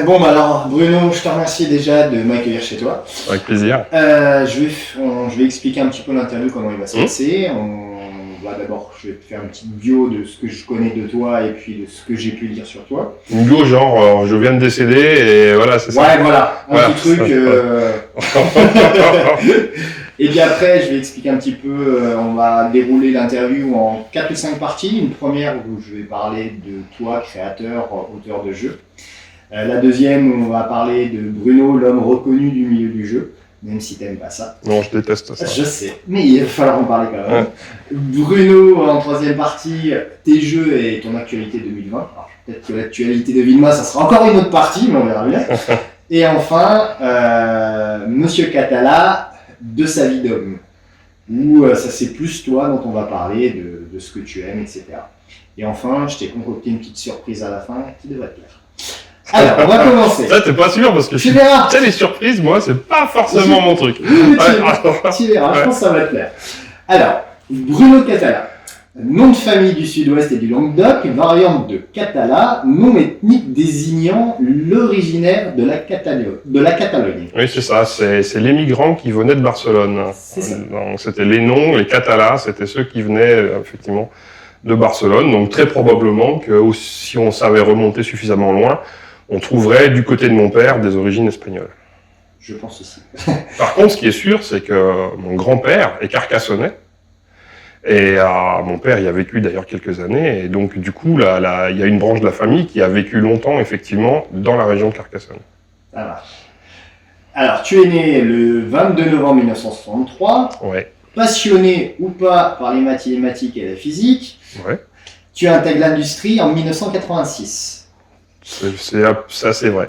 Bon, bah alors, Bruno, je te remercie déjà de m'accueillir chez toi. Avec plaisir. Je vais expliquer un petit peu l'interview, comment il va se passer. D'abord, je vais te faire une petite bio de ce que je connais de toi et puis de ce que j'ai pu lire sur toi. Une bio genre, je viens de décéder et voilà, c'est ça. Ouais, voilà, Voilà. petit truc. Et puis après, je vais expliquer un petit peu, on va dérouler l'interview en 4 ou 5 parties. Une première où je vais parler de toi, créateur, auteur de jeu. La deuxième où on va parler de Bruno, l'homme reconnu du milieu du jeu, même si t'aimes pas ça. Non, je déteste ça. Je sais, mais il va falloir en parler quand même. Ouais. Bruno, en troisième partie, tes jeux et ton actualité 2020. Alors, peut-être que l'actualité de Vilma, ça sera encore une autre partie, mais on verra bien. Et enfin, Monsieur Catala, de sa vie d'homme, où ça c'est plus toi dont on va parler de ce que tu aimes, etc. Et enfin, je t'ai concocté une petite surprise à la fin qui devrait te plaire. Alors, on va commencer. Ça, t'es pas sûr parce que tu verras. Tu sais, les surprises, moi, c'est pas forcément mon truc. Oui, tu verras, je pense que ça va te plaire. Alors, Bruno Catala, nom de famille du sud-ouest et du Languedoc, variante de Catala, nom ethnique désignant l'originaire de la Catalogne. Oui, c'est ça, c'est les migrants qui venaient de Barcelone. C'est ça. Donc, c'était les noms, les Catalans, c'était ceux qui venaient, effectivement, de Barcelone. Donc, très probablement que si on savait remonter suffisamment loin, on trouverait du côté de mon père des origines espagnoles. Je pense aussi. Par contre, ce qui est sûr, c'est que mon grand-père est carcassonnais. Et mon père y a vécu d'ailleurs quelques années. Et donc, du coup, il y a une branche de la famille qui a vécu longtemps, effectivement, dans la région de Carcassonne. Ça marche. Alors, tu es né le 22 novembre 1963. Ouais. Passionné ou pas par les mathématiques et la physique. Ouais. Tu intègres l'industrie en 1986. C'est assez vrai.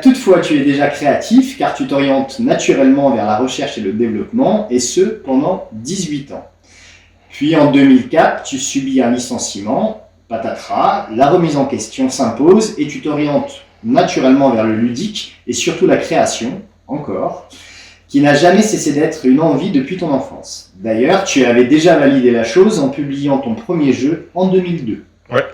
Toutefois, tu es déjà créatif car tu t'orientes naturellement vers la recherche et le développement, et ce pendant 18 ans. Puis en 2004, tu subis un licenciement, patatras, la remise en question s'impose et tu t'orientes naturellement vers le ludique et surtout la création, encore, qui n'a jamais cessé d'être une envie depuis ton enfance. D'ailleurs, tu avais déjà validé la chose en publiant ton premier jeu en 2002. Ouais.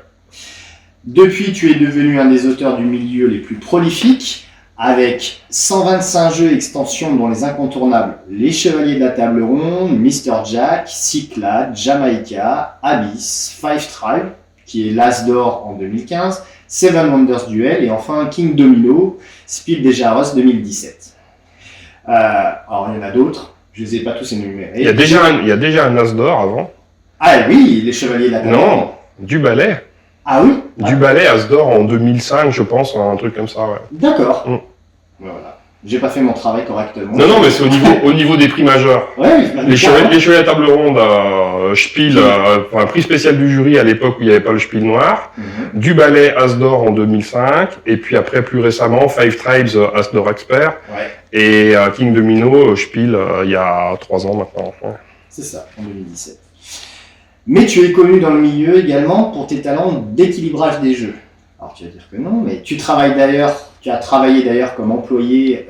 Depuis, tu es devenu un des auteurs du milieu les plus prolifiques, avec 125 jeux et extensions dont les incontournables Les Chevaliers de la Table Ronde, Mr. Jack, Cyclades, Jamaica, Abyss, Five Tribes, qui est l'As d'or en 2015, Seven Wonders Duel et enfin King Domino, Spiel des Jahres 2017. Alors il y en a d'autres, je ne les ai pas tous énumérés. Il y a déjà un As d'or avant. Ah oui, Les Chevaliers de la Table Ronde. Non, du ballet. Ah oui. Du ballet As d'or en 2005, je pense, un truc comme ça, ouais. D'accord. Voilà. J'ai pas fait mon travail correctement. Non, mais c'est au niveau des prix majeurs. Ouais, les chevaliers à table ronde, Spiel, un prix spécial du jury à l'époque où il n'y avait pas le Spiel noir. Du ballet As d'or en 2005. Et puis après, plus récemment, Five Tribes As d'or expert. Ouais. Et King Domino, Spiel, il y a 3 ans maintenant. Ouais. C'est ça, en 2017. Mais tu es connu dans le milieu également pour tes talents d'équilibrage des jeux. Alors tu vas dire que non, mais tu as travaillé d'ailleurs comme employé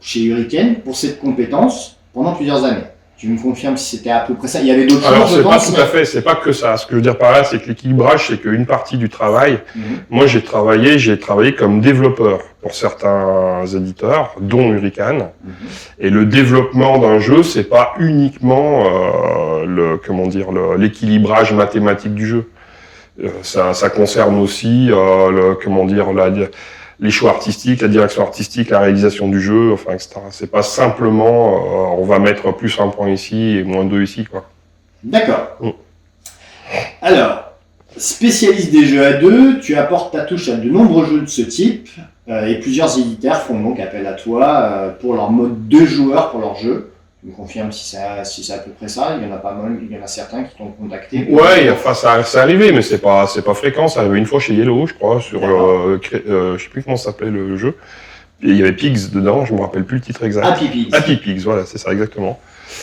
chez Hurricane pour cette compétence pendant plusieurs années. Tu me confirmes si c'était à peu près ça. Il y avait d'autres choses. Alors c'est pas tout à fait, c'est pas que ça. Ce que je veux dire par là, c'est que l'équilibrage, c'est qu'une partie du travail. Moi, j'ai travaillé comme développeur pour certains éditeurs, dont Hurricane. Et le développement d'un jeu, c'est pas uniquement l'équilibrage mathématique du jeu. Ça concerne aussi les choix artistiques, la direction artistique, la réalisation du jeu, enfin, etc. C'est pas simplement on va mettre plus un point ici et moins 2 ici, quoi. D'accord. Alors, spécialiste des jeux à 2, tu apportes ta touche à de nombreux jeux de ce type et plusieurs éditeurs font donc appel à toi pour leur mode 2 joueurs pour leur jeu. Tu me confirmes si c'est à peu près ça. Il y en a pas mal, il y en a certains qui t'ont contacté. Ouais, c'est arrivé, mais c'est pas fréquent. Ça arrivait une fois chez Yellow, je crois, sur je sais plus comment s'appelait le jeu. Et il y avait Pigs dedans, je me rappelle plus le titre exact. Happy Pigs, voilà, c'est ça exactement.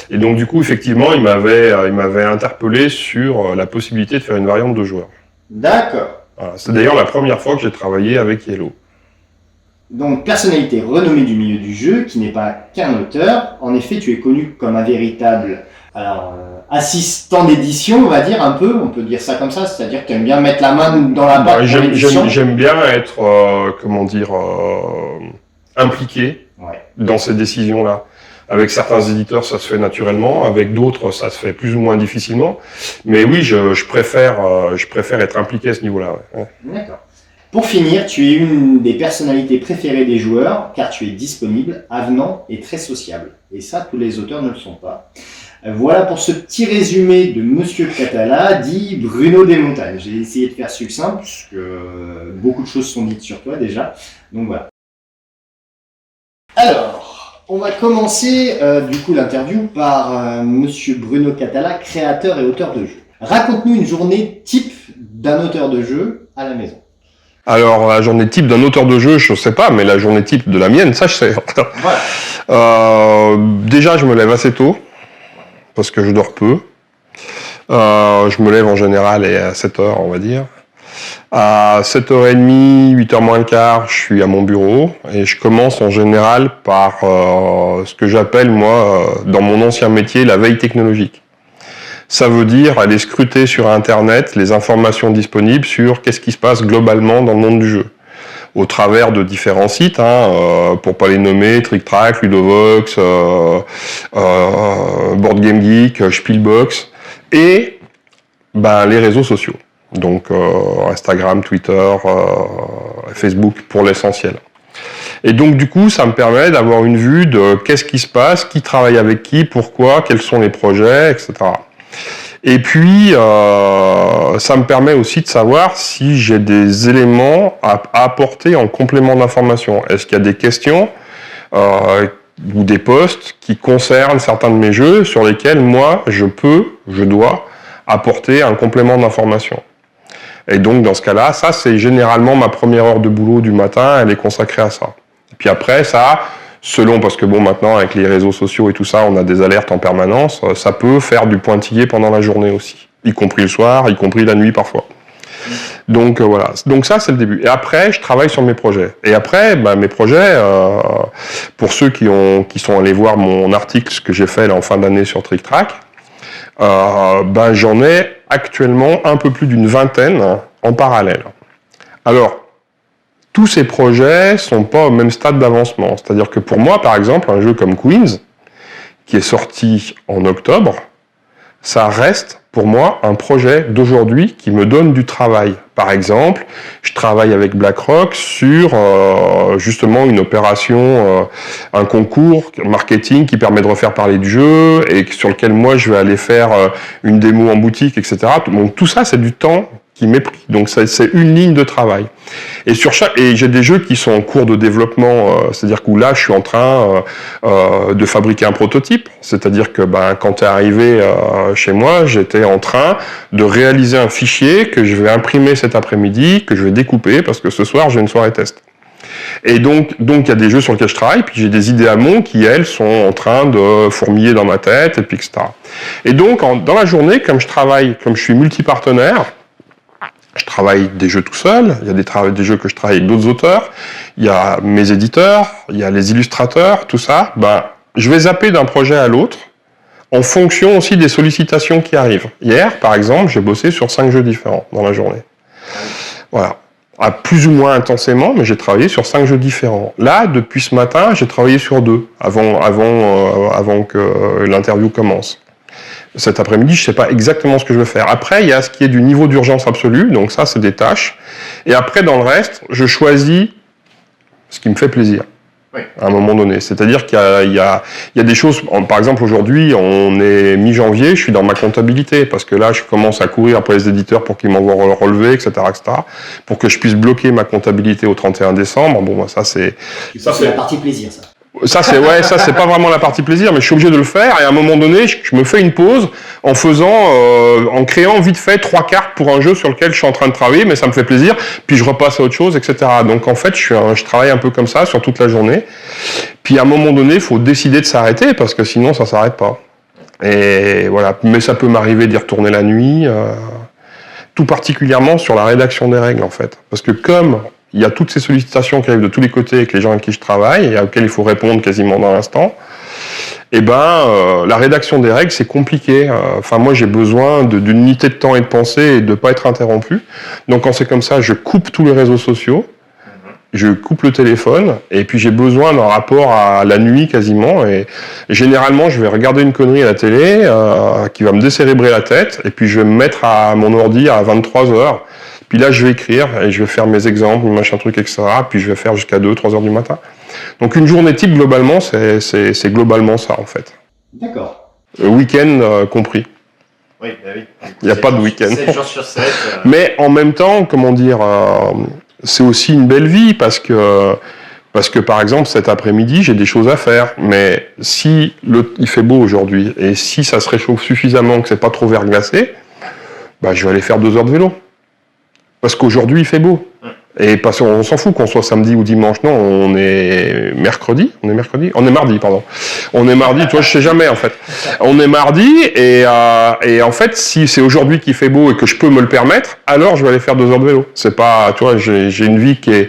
Et donc du coup, effectivement, il m'avait interpellé sur la possibilité de faire une variante de joueurs. D'accord. Voilà, c'est d'ailleurs la première fois que j'ai travaillé avec Yellow. Donc, personnalité renommée du milieu du jeu, qui n'est pas qu'un auteur. En effet, tu es connu comme un véritable Alors, assistant d'édition, on va dire un peu, on peut dire ça comme ça, c'est-à-dire que tu aimes bien mettre la main dans la pâte. J'aime bien être, impliqué dans ces décisions-là. Avec certains éditeurs, ça se fait naturellement, avec d'autres, ça se fait plus ou moins difficilement. Mais oui, je préfère être impliqué à ce niveau-là. Ouais. D'accord. Pour finir, tu es une des personnalités préférées des joueurs, car tu es disponible, avenant et très sociable. Et ça, tous les auteurs ne le sont pas. Voilà pour ce petit résumé de Monsieur Catala, dit Bruno Desmontagnes. J'ai essayé de faire succinct, puisque beaucoup de choses sont dites sur toi déjà. Donc voilà. Alors, on va commencer du coup l'interview par Monsieur Bruno Catala, créateur et auteur de jeux. Raconte-nous une journée type d'un auteur de jeu à la maison. Alors, la journée type d'un auteur de jeu, je sais pas, mais la journée type de la mienne, ça je sais. Voilà. Déjà, je me lève assez tôt, parce que je dors peu. Je me lève en général à 7h, on va dire. À 7h30, 8h moins le quart, je suis à mon bureau et je commence en général par ce que j'appelle, moi, dans mon ancien métier, la veille technologique. Ça veut dire aller scruter sur Internet les informations disponibles sur qu'est-ce qui se passe globalement dans le monde du jeu. Au travers de différents sites, pour pas les nommer, Trick Track, Ludovox, Board Game Geek, Spielbox, et les réseaux sociaux. Donc Instagram, Twitter, Facebook pour l'essentiel. Et donc du coup, ça me permet d'avoir une vue de qu'est-ce qui se passe, qui travaille avec qui, pourquoi, quels sont les projets, etc. Et puis, ça me permet aussi de savoir si j'ai des éléments à apporter en complément d'information. Est-ce qu'il y a des questions ou des posts qui concernent certains de mes jeux sur lesquels moi, je dois apporter un complément d'information. Et donc, dans ce cas-là, ça, c'est généralement ma première heure de boulot du matin, elle est consacrée à ça. Et puis après, ça, selon, parce que bon, maintenant, avec les réseaux sociaux et tout ça, on a des alertes en permanence, ça peut faire du pointillé pendant la journée aussi, y compris le soir, y compris la nuit parfois. Donc voilà, donc ça c'est le début. Et après, je travaille sur mes projets. Et après, mes projets, pour ceux qui sont allés voir mon article que j'ai fait là, en fin d'année sur Trick Track, j'en ai actuellement un peu plus d'une vingtaine en parallèle. Alors, tous ces projets sont pas au même stade d'avancement. C'est-à-dire que pour moi, par exemple, un jeu comme Queens, qui est sorti en octobre, ça reste pour moi un projet d'aujourd'hui qui me donne du travail. Par exemple, je travaille avec BlackRock sur justement une opération, un concours marketing qui permet de refaire parler du jeu et sur lequel moi je vais aller faire une démo en boutique, etc. Donc tout ça, c'est du temps qui m'est pris. Donc c'est une ligne de travail. Et j'ai des jeux qui sont en cours de développement, c'est-à-dire que là je suis en train de fabriquer un prototype, c'est-à-dire que quand tu es arrivé chez moi, j'étais en train de réaliser un fichier que je vais imprimer cet après-midi, que je vais découper parce que ce soir j'ai une soirée test. Et donc il y a des jeux sur lesquels je travaille, puis j'ai des idées amont qui elles sont en train de fourmiller dans ma tête, et puis etc. Et donc dans la journée, comme je suis multipartenaire, je travaille des jeux tout seul, il y a des jeux que je travaille avec d'autres auteurs, il y a mes éditeurs, il y a les illustrateurs, tout ça. Je vais zapper d'un projet à l'autre en fonction aussi des sollicitations qui arrivent. Hier, par exemple, j'ai bossé sur 5 jeux différents dans la journée. Voilà. Plus ou moins intensément, mais j'ai travaillé sur 5 jeux différents. Là, depuis ce matin, j'ai travaillé sur 2 avant que l'interview commence. Cet après-midi, je ne sais pas exactement ce que je vais faire. Après, il y a ce qui est du niveau d'urgence absolu, donc ça, c'est des tâches. Et après, dans le reste, je choisis ce qui me fait plaisir, à un moment donné. C'est-à-dire qu'il y a des choses, par exemple, aujourd'hui, on est mi-janvier, je suis dans ma comptabilité, parce que là, je commence à courir après les éditeurs pour qu'ils m'envoient le relevé, etc., pour que je puisse bloquer ma comptabilité au 31 décembre. Bon, ça, c'est la partie plaisir, ça. Ça c'est pas vraiment la partie plaisir, mais je suis obligé de le faire. Et à un moment donné, je me fais une pause en créant vite fait 3 cartes pour un jeu sur lequel je suis en train de travailler, mais ça me fait plaisir. Puis je repasse à autre chose, etc. Donc en fait, je travaille un peu comme ça sur toute la journée. Puis à un moment donné, il faut décider de s'arrêter parce que sinon ça s'arrête pas. Et voilà. Mais ça peut m'arriver d'y retourner la nuit, tout particulièrement sur la rédaction des règles en fait, parce que comme il y a toutes ces sollicitations qui arrivent de tous les côtés avec les gens avec qui je travaille et auxquelles il faut répondre quasiment dans l'instant. Et la rédaction des règles, c'est compliqué. Enfin, moi, j'ai besoin d'une unité de temps et de pensée et de pas être interrompu. Donc, quand c'est comme ça, je coupe tous les réseaux sociaux, je coupe le téléphone, et puis j'ai besoin d'un rapport à la nuit quasiment. Et généralement, je vais regarder une connerie à la télé qui va me décérébrer la tête, et puis je vais me mettre à mon ordi à 23h. Puis là, je vais écrire, et je vais faire mes exemples, machin truc, etc. Puis je vais faire jusqu'à 2-3h du matin. Donc une journée type, globalement, c'est globalement ça, en fait. D'accord. Week-end compris. Oui, bah oui. Il n'y a pas de week-end. 7 jours sur 7. Mais en même temps, comment dire, c'est aussi une belle vie, parce que par exemple, cet après-midi, j'ai des choses à faire. Mais si il fait beau aujourd'hui, et si ça se réchauffe suffisamment, que c'est pas trop verglacé, je vais aller faire 2 heures de vélo. Parce qu'aujourd'hui, il fait beau. Et parce qu'on s'en fout qu'on soit samedi ou dimanche. Non, on est mercredi. On est mardi, pardon. On est mardi, toi, je sais jamais, en fait. On est mardi, et en fait, si c'est aujourd'hui qu'il fait beau et que je peux me le permettre, alors je vais aller faire 2 heures de vélo. C'est pas, tu vois, j'ai une vie qui est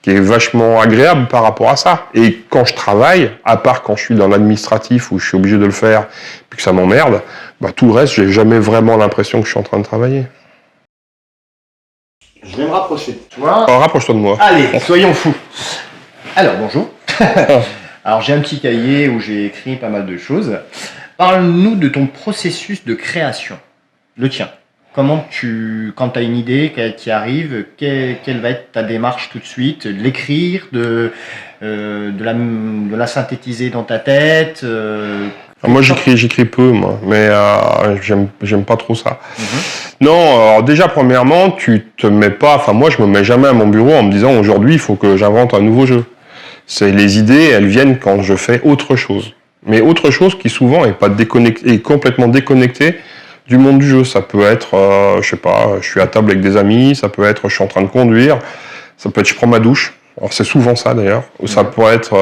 vachement agréable par rapport à ça. Et quand je travaille, à part quand je suis dans l'administratif où je suis obligé de le faire, puis que ça m'emmerde, tout le reste, j'ai jamais vraiment l'impression que je suis en train de travailler. Je vais me rapprocher de toi. Rapproche-toi de moi. Allez, soyons fous. Alors, bonjour. Alors, j'ai un petit cahier où j'ai écrit pas mal de choses. Parle-nous de ton processus de création, le tien. Comment quand tu as une idée qui arrive, quelle va être ta démarche tout de suite? De l'écrire, de la synthétiser dans ta tête Moi, j'écris peu, moi, mais j'aime pas trop ça. Non, alors déjà, premièrement, tu te mets pas... Enfin, moi, je me mets jamais à mon bureau en me disant, aujourd'hui, il faut que j'invente un nouveau jeu. Les idées, elles viennent quand je fais autre chose. Mais autre chose qui, souvent, est complètement déconnectée du monde du jeu. Ça peut être, je sais pas, je suis à table avec des amis, ça peut être, je suis en train de conduire, ça peut être, je prends ma douche. Alors, c'est souvent ça, d'ailleurs. Ou ça peut être,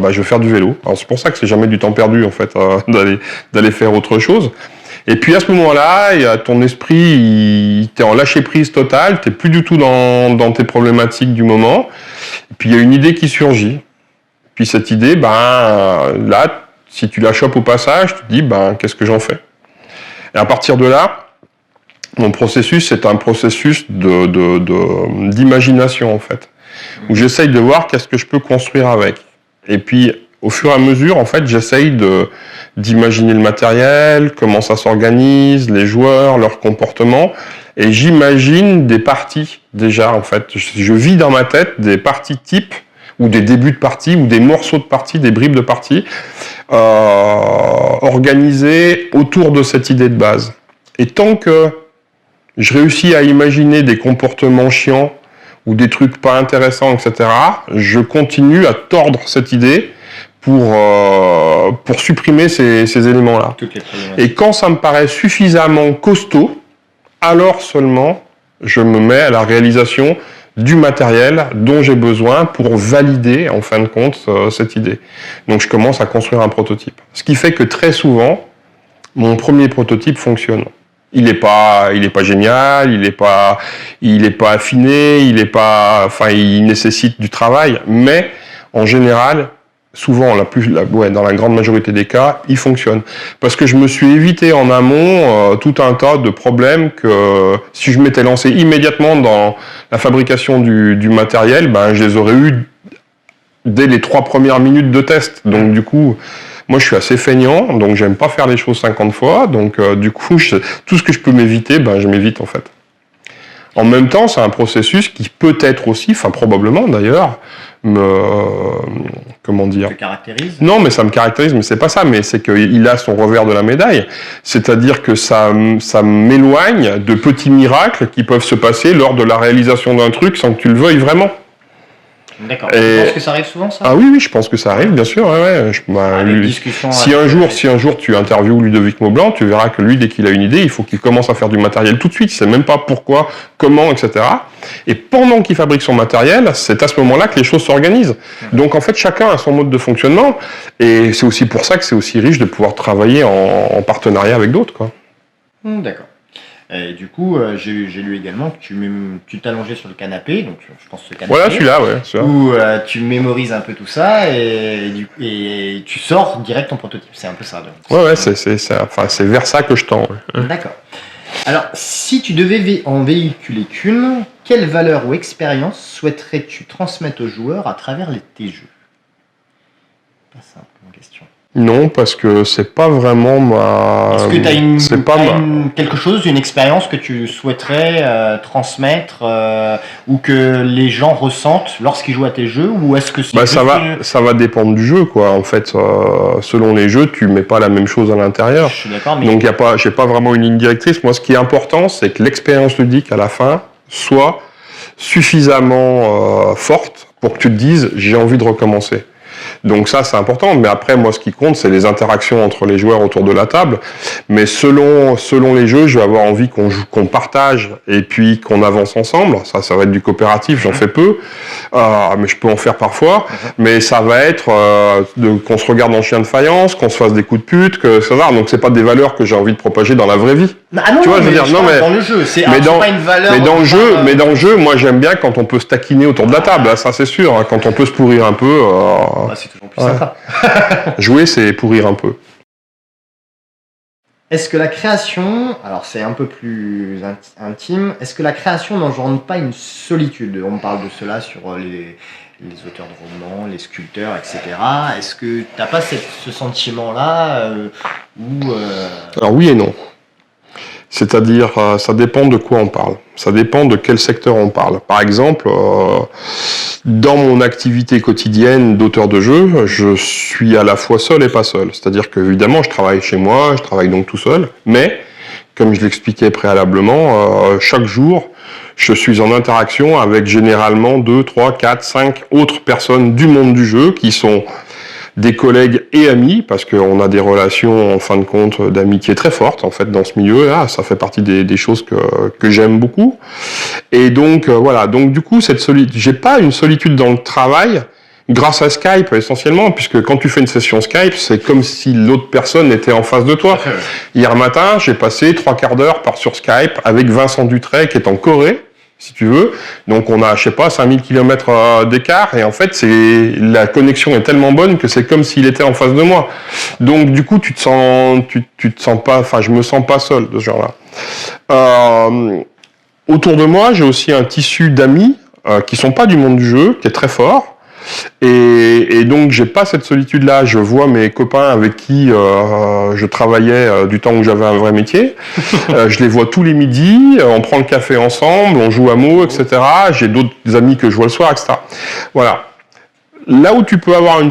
je vais faire du vélo. Alors, c'est pour ça que c'est jamais du temps perdu, en fait, d'aller faire autre chose. Et puis à ce moment-là, ton esprit, t'es en lâcher-prise totale, t'es plus du tout dans tes problématiques du moment. Et puis il y a une idée qui surgit. Puis cette idée, là, si tu la chopes au passage, tu te dis, qu'est-ce que j'en fais? Et à partir de là, mon processus, c'est un processus d'imagination, en fait. Où j'essaye de voir qu'est-ce que je peux construire avec. Et puis, au fur et à mesure, en fait, j'essaye d'imaginer le matériel, comment ça s'organise, les joueurs, leur comportement, et j'imagine des parties, déjà, en fait. Je vis dans ma tête des parties types, ou des débuts de partie, ou des morceaux de partie, des bribes de partie, organisés autour de cette idée de base. Et tant que je réussis à imaginer des comportements chiants, ou des trucs pas intéressants, etc., je continue à tordre cette idée pour supprimer ces éléments-là. Et quand ça me paraît suffisamment costaud, alors seulement je me mets à la réalisation du matériel dont j'ai besoin pour valider, en fin de compte, cette idée. Donc je commence à construire un prototype. Ce qui fait que très souvent, mon premier prototype fonctionne. Il est pas génial, il est pas affiné, il nécessite du travail, mais en général, souvent, dans la grande majorité des cas, il fonctionne. Parce que je me suis évité en amont tout un tas de problèmes que si je m'étais lancé immédiatement dans la fabrication du matériel, je les aurais eu dès les 3 premières minutes de test. Donc du coup, moi je suis assez feignant, donc j'aime pas faire les choses 50 fois. Donc du coup, tout ce que je peux m'éviter, je m'évite en fait. En même temps, c'est un processus qui peut-être aussi, probablement d'ailleurs, comment dire, te caractérise? Non, mais ça me caractérise, mais c'est pas ça, mais c'est qu'il a son revers de la médaille. C'est-à-dire que ça m'éloigne de petits miracles qui peuvent se passer lors de la réalisation d'un truc sans que tu le veuilles vraiment. D'accord. Tu penses que ça arrive souvent, ça? Ah oui, je pense que ça arrive, bien sûr. Ouais. Si un jour tu interviews Ludovic Maublanc, tu verras que lui, dès qu'il a une idée, il faut qu'il commence à faire du matériel tout de suite. Il sait même pas pourquoi, comment, etc. Et pendant qu'il fabrique son matériel, c'est à ce moment-là que les choses s'organisent. Donc en fait, chacun a son mode de fonctionnement. Et c'est aussi pour ça que c'est aussi riche de pouvoir travailler en partenariat avec d'autres, quoi. D'accord. Et du coup, j'ai lu également que tu t'allongeais sur le canapé, donc je pense ce canapé. Voilà, celui-là, ouais. Où tu mémorises un peu tout ça et tu sors direct ton prototype. C'est un peu ça. Donc. Ouais, c'est vers ça que je tends. Ouais. D'accord. Alors, si tu devais en véhiculer qu'une, quelle valeur ou expérience souhaiterais-tu transmettre aux joueurs à travers tes jeux? Pas simple comme question. Non, parce que c'est pas vraiment ma. Est-ce que tu as quelque chose, une expérience que tu souhaiterais transmettre ou que les gens ressentent lorsqu'ils jouent à tes jeux, ou est-ce que c'est ça va dépendre du jeu, quoi. En fait, selon les jeux, tu mets pas la même chose à l'intérieur. Je suis d'accord, mais donc j'ai pas vraiment une ligne directrice. Moi, ce qui est important, c'est que l'expérience ludique à la fin soit suffisamment forte pour que tu te dises j'ai envie de recommencer. Donc ça, c'est important. Mais après, moi, ce qui compte, c'est les interactions entre les joueurs autour de la table. Mais selon les jeux, je vais avoir envie qu'on partage et puis qu'on avance ensemble. Ça va être du coopératif, j'en fais peu. Mais je peux en faire parfois. Mais ça va être qu'on se regarde en chien de faïence, qu'on se fasse des coups de pute, que ça va. Donc c'est pas des valeurs que j'ai envie de propager dans la vraie vie. Ah non, tu vois, je veux dire, non, mais dans le jeu, c'est pas une valeur. Mais dans le jeu, moi, j'aime bien quand on peut se taquiner autour de la table. Ça, c'est sûr. Hein, quand on peut se pourrir un peu. C'est toujours plus sympa. Jouer, c'est pourrir un peu. Est-ce que la création, alors c'est un peu plus intime, est-ce que la création n'engendre pas une solitude? On parle de cela sur les auteurs de romans, les sculpteurs, etc. Est-ce que tu n'as pas ce sentiment-là Alors oui et non. C'est-à-dire, ça dépend de quoi on parle. Ça dépend de quel secteur on parle. Par exemple, dans mon activité quotidienne d'auteur de jeu, je suis à la fois seul et pas seul. C'est-à-dire qu'évidemment, je travaille chez moi, je travaille donc tout seul, mais, comme je l'expliquais préalablement, chaque jour, je suis en interaction avec généralement 2, 3, 4, 5 autres personnes du monde du jeu qui sont des collègues et amis, parce qu'on a des relations, en fin de compte, d'amitié très fortes, en fait, dans ce milieu-là. Ça fait partie des choses que j'aime beaucoup. Et donc, voilà. Donc, du coup, j'ai pas une solitude dans le travail, grâce à Skype, essentiellement, puisque quand tu fais une session Skype, c'est comme si l'autre personne était en face de toi. Hier matin, j'ai passé 3 quarts d'heure sur Skype avec Vincent Dutray, qui est en Corée, si tu veux. Donc on a, je sais pas, 5000 km d'écart, et en fait, la connexion est tellement bonne que c'est comme s'il était en face de moi. Donc du coup, tu te sens pas, enfin, je me sens pas seul de ce genre-là. Autour de moi, j'ai aussi un tissu d'amis qui sont pas du monde du jeu, qui est très fort. Et donc j'ai pas cette solitude-là. Je vois mes copains avec qui je travaillais du temps où j'avais un vrai métier. Je les vois tous les midis. On prend le café ensemble, on joue à mots, etc. J'ai d'autres amis que je vois le soir, etc. Voilà. Là où tu peux avoir un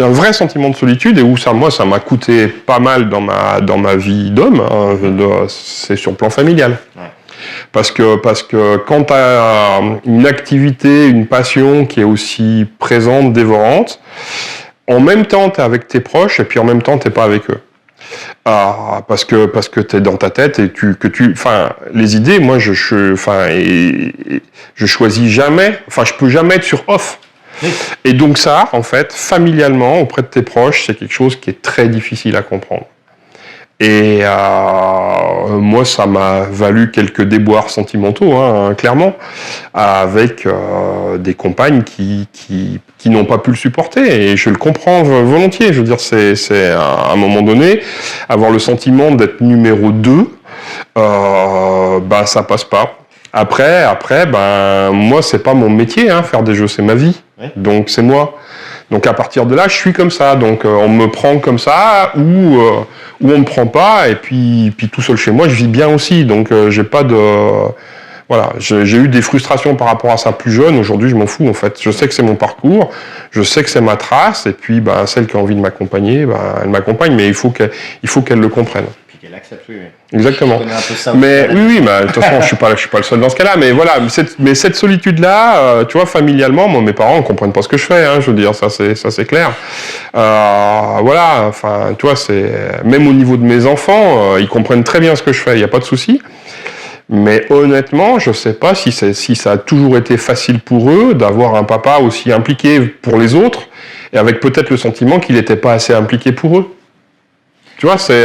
vrai sentiment de solitude, et où ça m'a coûté pas mal dans ma vie d'homme, hein, c'est sur le plan familial. Ouais. Parce que quand tu as une activité, une passion qui est aussi présente, dévorante, en même temps tu es avec tes proches et puis en même temps tu n'es pas avec eux. Parce que tu es dans ta tête et les idées, moi je choisis jamais, je peux jamais être sur off. Oui. Et donc ça, en fait, familialement, auprès de tes proches, c'est quelque chose qui est très difficile à comprendre. Et moi, ça m'a valu quelques déboires sentimentaux, hein, clairement, avec des compagnes qui n'ont pas pu le supporter. Et je le comprends volontiers. Je veux dire, c'est à un moment donné, avoir le sentiment d'être numéro 2, ça passe pas. Après, moi, c'est pas mon métier, hein, faire des jeux, c'est ma vie. Oui. Donc, c'est moi. Donc à partir de là, je suis comme ça. Donc on me prend comme ça ou on me prend pas. Et puis tout seul chez moi, je vis bien aussi. Donc j'ai pas de voilà. J'ai eu des frustrations par rapport à ça plus jeune. Aujourd'hui, je m'en fous en fait. Je sais que c'est mon parcours, je sais que c'est ma trace. Et puis celle qui a envie de m'accompagner, elle m'accompagne. Mais il faut qu'elle le comprenne. Qu'elle accepte, oui. Exactement. Mais oui, de toute façon, je suis pas le seul dans ce cas-là. Mais voilà, cette solitude-là, tu vois, familialement, moi, mes parents ne comprennent pas ce que je fais. Hein, je veux dire, ça c'est clair. Voilà, enfin, tu vois, même au niveau de mes enfants, ils comprennent très bien ce que je fais. Il n'y a pas de souci. Mais honnêtement, je sais pas si ça a toujours été facile pour eux d'avoir un papa aussi impliqué pour les autres, et avec peut-être le sentiment qu'il n'était pas assez impliqué pour eux. Tu vois, c'est...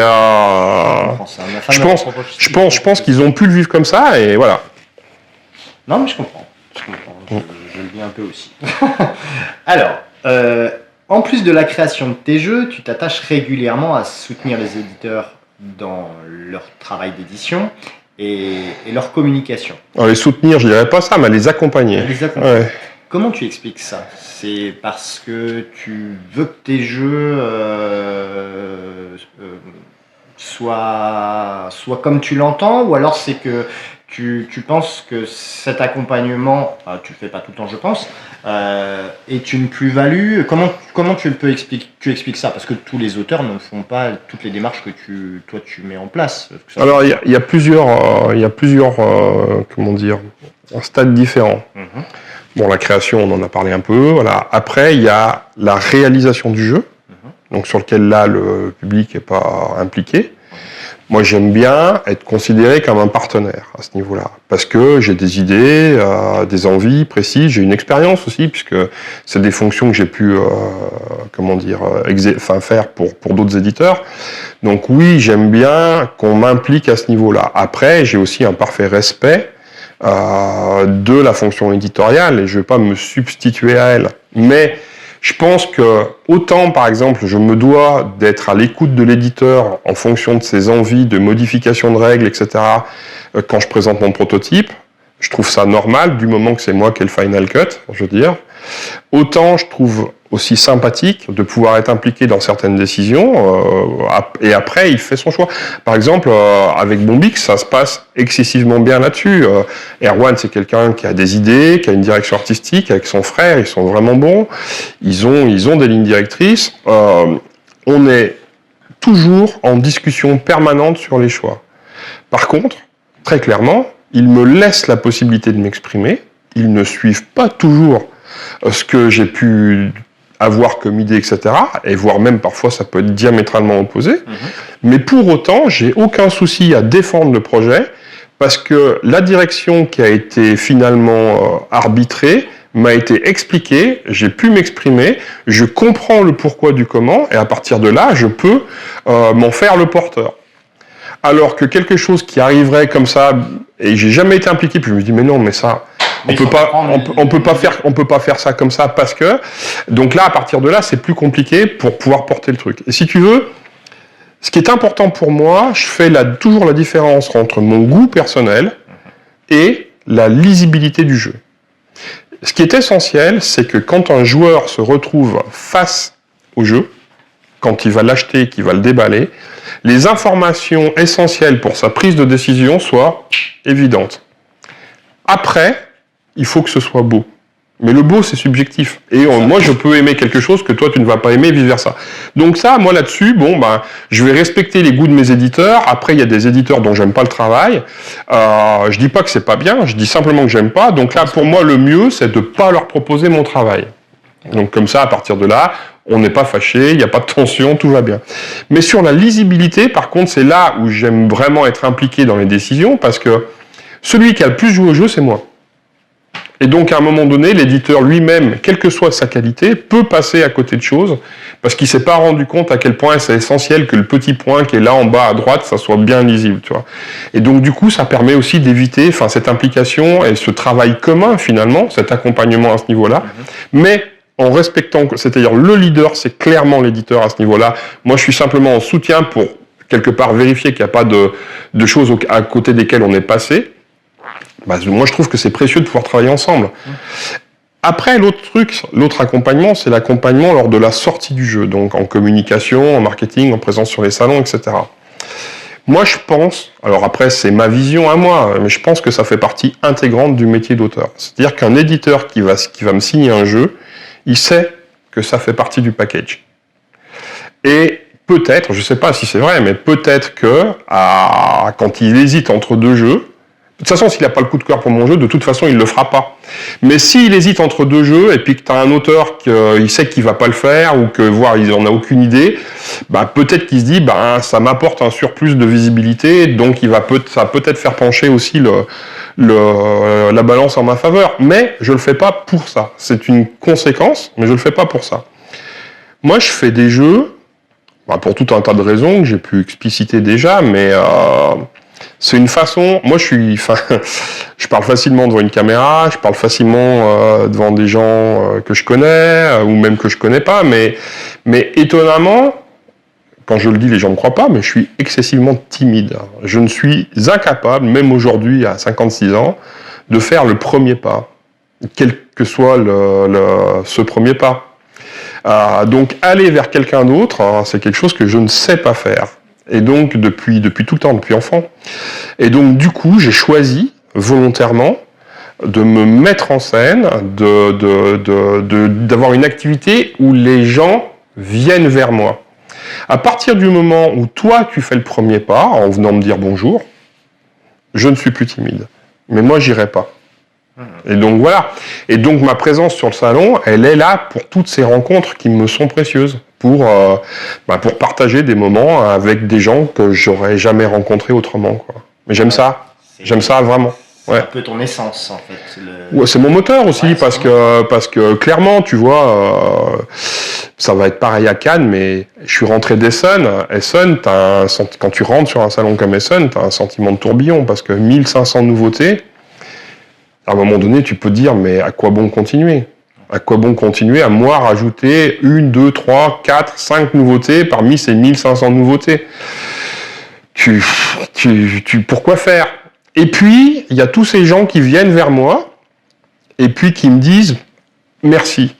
je pense qu'ils ont pu le vivre comme ça, et voilà. Non, mais je comprends. Je le vis un peu aussi. Alors, en plus de la création de tes jeux, tu t'attaches régulièrement à soutenir les éditeurs dans leur travail d'édition et leur communication. Alors, les soutenir, je dirais pas ça, mais les accompagner. Ouais. Comment tu expliques ça? C'est parce que tu veux que tes jeux soient comme tu l'entends, ou alors c'est que tu penses que cet accompagnement, tu le fais pas tout le temps je pense, est une plus-value? Comment tu expliques ça? Parce que tous les auteurs ne font pas toutes les démarches que toi tu mets en place. Alors il y a plusieurs comment dire, stades différents. Bon, la création, on en a parlé un peu. Voilà. Après, il y a la réalisation du jeu, donc sur lequel là le public n'est pas impliqué. Moi, j'aime bien être considéré comme un partenaire à ce niveau-là, parce que j'ai des idées, des envies précises, j'ai une expérience aussi, puisque c'est des fonctions que j'ai pu, faire pour d'autres éditeurs. Donc oui, j'aime bien qu'on m'implique à ce niveau-là. Après, j'ai aussi un parfait respect de la fonction éditoriale, et je ne vais pas me substituer à elle. Mais je pense que autant, par exemple, je me dois d'être à l'écoute de l'éditeur en fonction de ses envies de modification de règles, etc., quand je présente mon prototype, je trouve ça normal, du moment que c'est moi qui ai le final cut, je veux dire. Autant je trouve aussi sympathique de pouvoir être impliqué dans certaines décisions, et après il fait son choix. Par exemple, avec Bombix, ça se passe excessivement bien là-dessus. Erwan, c'est quelqu'un qui a des idées, qui a une direction artistique, avec son frère, ils sont vraiment bons, ils ont des lignes directrices. On est toujours en discussion permanente sur les choix. Par contre, très clairement, ils me laissent la possibilité de m'exprimer, ils ne suivent pas toujours ce que j'ai pu avoir comme idée, etc. Et voire même parfois ça peut être diamétralement opposé. Mais pour autant, j'ai aucun souci à défendre le projet, parce que la direction qui a été finalement arbitrée m'a été expliquée, j'ai pu m'exprimer, je comprends le pourquoi du comment, et à partir de là, je peux m'en faire le porteur. Alors que quelque chose qui arriverait comme ça, et j'ai jamais été impliqué, puis je me dis mais non, mais ça... On peut pas faire ça comme ça, parce que... Donc là, à partir de là, c'est plus compliqué pour pouvoir porter le truc. Et si tu veux, ce qui est important pour moi, je fais toujours la différence entre mon goût personnel et la lisibilité du jeu. Ce qui est essentiel, c'est que quand un joueur se retrouve face au jeu, quand il va l'acheter, qu'il va le déballer, les informations essentielles pour sa prise de décision soient évidentes. Après, il faut que ce soit beau. Mais le beau, c'est subjectif. Et moi, je peux aimer quelque chose que toi, tu ne vas pas aimer, vice-versa. Donc ça, moi, là-dessus, je vais respecter les goûts de mes éditeurs. Après, il y a des éditeurs dont j'aime pas le travail. Je dis pas que c'est pas bien, je dis simplement que j'aime pas. Donc là, pour moi, le mieux, c'est de pas leur proposer mon travail. Donc comme ça, à partir de là, on n'est pas fâché, il n'y a pas de tension, tout va bien. Mais sur la lisibilité, par contre, c'est là où j'aime vraiment être impliqué dans les décisions, parce que celui qui a le plus joué au jeu, c'est moi. Et donc, à un moment donné, l'éditeur lui-même, quelle que soit sa qualité, peut passer à côté de choses, parce qu'il ne s'est pas rendu compte à quel point c'est essentiel que le petit point qui est là en bas à droite, ça soit bien lisible, tu vois. Et donc, du coup, ça permet aussi d'éviter cette implication et ce travail commun, finalement, cet accompagnement à ce niveau-là, mais en respectant, c'est-à-dire le leader, c'est clairement l'éditeur à ce niveau-là. Moi, je suis simplement en soutien pour, quelque part, vérifier qu'il n'y a pas de choses à côté desquelles on est passé. Moi, je trouve que c'est précieux de pouvoir travailler ensemble. Après, l'autre accompagnement, c'est l'accompagnement lors de la sortie du jeu, donc en communication, en marketing, en présence sur les salons, etc. Moi, je pense, alors après, c'est ma vision à moi, mais je pense que ça fait partie intégrante du métier d'auteur. C'est-à-dire qu'un éditeur qui va me signer un jeu, il sait que ça fait partie du package. Et peut-être, je ne sais pas si c'est vrai, mais peut-être que quand il hésite entre deux jeux, de toute façon, s'il n'a pas le coup de cœur pour mon jeu, de toute façon, il ne le fera pas. Mais s'il hésite entre deux jeux, et puis que tu as un auteur qui sait qu'il ne va pas le faire, ou que voire il n'en a aucune idée, peut-être qu'il se dit, ça m'apporte un surplus de visibilité, donc ça va peut-être faire pencher aussi la balance en ma faveur. Mais je ne le fais pas pour ça. C'est une conséquence, mais je ne le fais pas pour ça. Moi, je fais des jeux Pour tout un tas de raisons que j'ai pu expliciter déjà, mais c'est une façon... Moi, je parle facilement devant une caméra, je parle facilement devant des gens que je connais, ou même que je connais pas, mais étonnamment, quand je le dis, les gens ne croient pas, mais je suis excessivement timide. Je ne suis incapable, même aujourd'hui, à 56 ans, de faire le premier pas, quel que soit ce premier pas. Donc aller vers quelqu'un d'autre, c'est quelque chose que je ne sais pas faire. Et donc depuis tout le temps, depuis enfant. Et donc du coup, j'ai choisi volontairement de me mettre en scène, d'avoir une activité où les gens viennent vers moi. À partir du moment où toi tu fais le premier pas en venant me dire bonjour, je ne suis plus timide. Mais moi j'irai pas. Et donc voilà. Et donc ma présence sur le salon, elle est là pour toutes ces rencontres qui me sont précieuses, pour partager des moments avec des gens que j'aurais jamais rencontrés autrement, quoi. Mais j'aime ça. J'aime ça vraiment. C'est un peu ton essence en fait. Ouais, c'est mon moteur aussi, parce que clairement, tu vois, ça va être pareil à Cannes, mais je suis rentré d'Essen. Essen, quand tu rentres sur un salon comme Essen, tu as un sentiment de tourbillon, parce que 1500 nouveautés. À un moment donné, tu peux te dire, mais à quoi bon continuer? À quoi bon continuer à moi rajouter 1, 2, 3, 4, 5 nouveautés parmi ces 1500 nouveautés? Pourquoi faire? Et puis, il y a tous ces gens qui viennent vers moi, et puis qui me disent merci.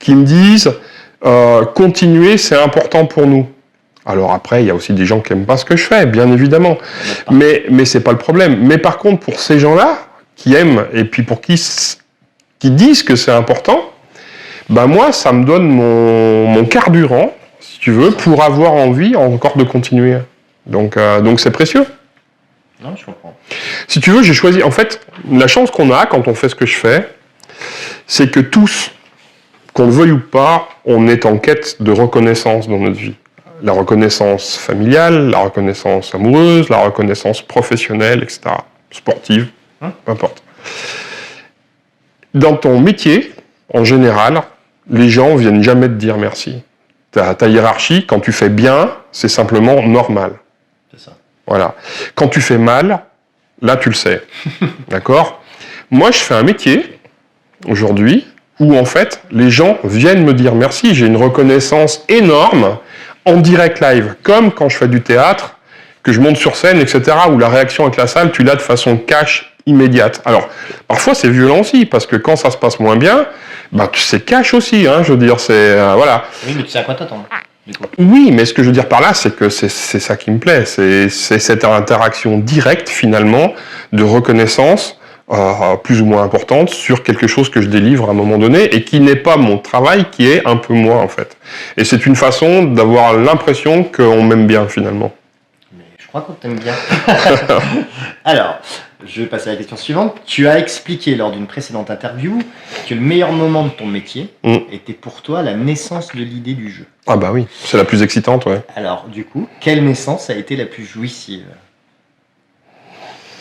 Qui me disent continuer, c'est important pour nous. Alors après, il y a aussi des gens qui n'aiment pas ce que je fais, bien évidemment. Mais c'est pas le problème. Mais par contre, pour ces gens-là, qui aiment, et puis pour qui disent que c'est important, moi, ça me donne mon carburant, si tu veux, pour avoir envie encore de continuer. Donc c'est précieux. Non, je comprends. Si tu veux, j'ai choisi... En fait, la chance qu'on a quand on fait ce que je fais, c'est que tous, qu'on le veuille ou pas, on est en quête de reconnaissance dans notre vie. La reconnaissance familiale, la reconnaissance amoureuse, la reconnaissance professionnelle, etc. Sportive. Peu importe. Dans ton métier, en général, les gens viennent jamais te dire merci. Ta hiérarchie, quand tu fais bien, c'est simplement normal. C'est ça. Voilà. Quand tu fais mal, là tu le sais. D'accord? Moi, je fais un métier, aujourd'hui, où en fait, les gens viennent me dire merci. J'ai une reconnaissance énorme en direct live. Comme quand je fais du théâtre, que je monte sur scène, etc., où la réaction avec la salle, tu l'as de façon cash, immédiate. Alors, parfois c'est violent aussi, parce que quand ça se passe moins bien, c'est cash aussi, hein, je veux dire, c'est... voilà. Oui, mais tu sais à quoi t'attendre, du coup. Oui, mais ce que je veux dire par là, c'est que c'est ça qui me plaît, c'est cette interaction directe, finalement, de reconnaissance, plus ou moins importante, sur quelque chose que je délivre à un moment donné, et qui n'est pas mon travail, qui est un peu moi, en fait. Et c'est une façon d'avoir l'impression qu'on m'aime bien, finalement. Mais je crois qu'on t'aime bien. Alors... Je vais passer à la question suivante. Tu as expliqué lors d'une précédente interview que le meilleur moment de ton métier était pour toi la naissance de l'idée du jeu. Ah bah oui, c'est la plus excitante, ouais. Alors, du coup, quelle naissance a été la plus jouissive?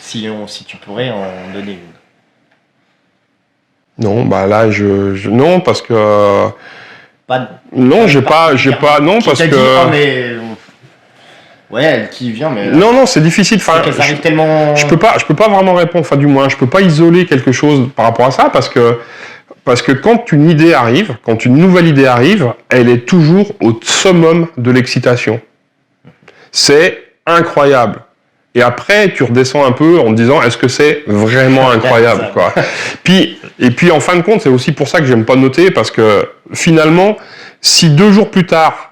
Si tu pourrais en donner une. Non, là, non, parce que... Non, j'ai pas, non, parce que... Ouais, elle qui vient, mais... Non, c'est difficile. Enfin, tellement... Je peux pas vraiment répondre, enfin du moins, je peux pas isoler quelque chose par rapport à ça, parce que quand une idée arrive, quand une nouvelle idée arrive, elle est toujours au summum de l'excitation. C'est incroyable. Et après, tu redescends un peu en te disant, est-ce que c'est vraiment incroyable, quoi. Et puis, en fin de compte, c'est aussi pour ça que j'aime pas noter, parce que finalement, si 2 jours plus tard,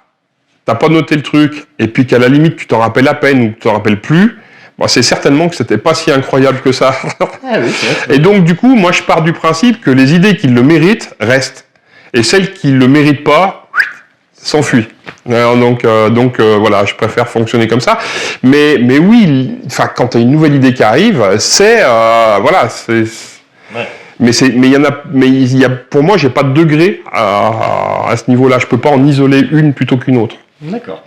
t'as pas noté le truc, et puis qu'à la limite tu t'en rappelles à peine ou que tu t'en rappelles plus, c'est certainement que c'était pas si incroyable que ça. Ah oui, c'est vrai. Et donc du coup, moi je pars du principe que les idées qui le méritent restent, et celles qui le méritent pas s'enfuient. Donc voilà, je préfère fonctionner comme ça. Mais oui, quand t'as une nouvelle idée qui arrive, c'est voilà, c'est. Ouais. Mais pour moi, j'ai pas de degré à ce niveau-là. Je peux pas en isoler une plutôt qu'une autre. D'accord.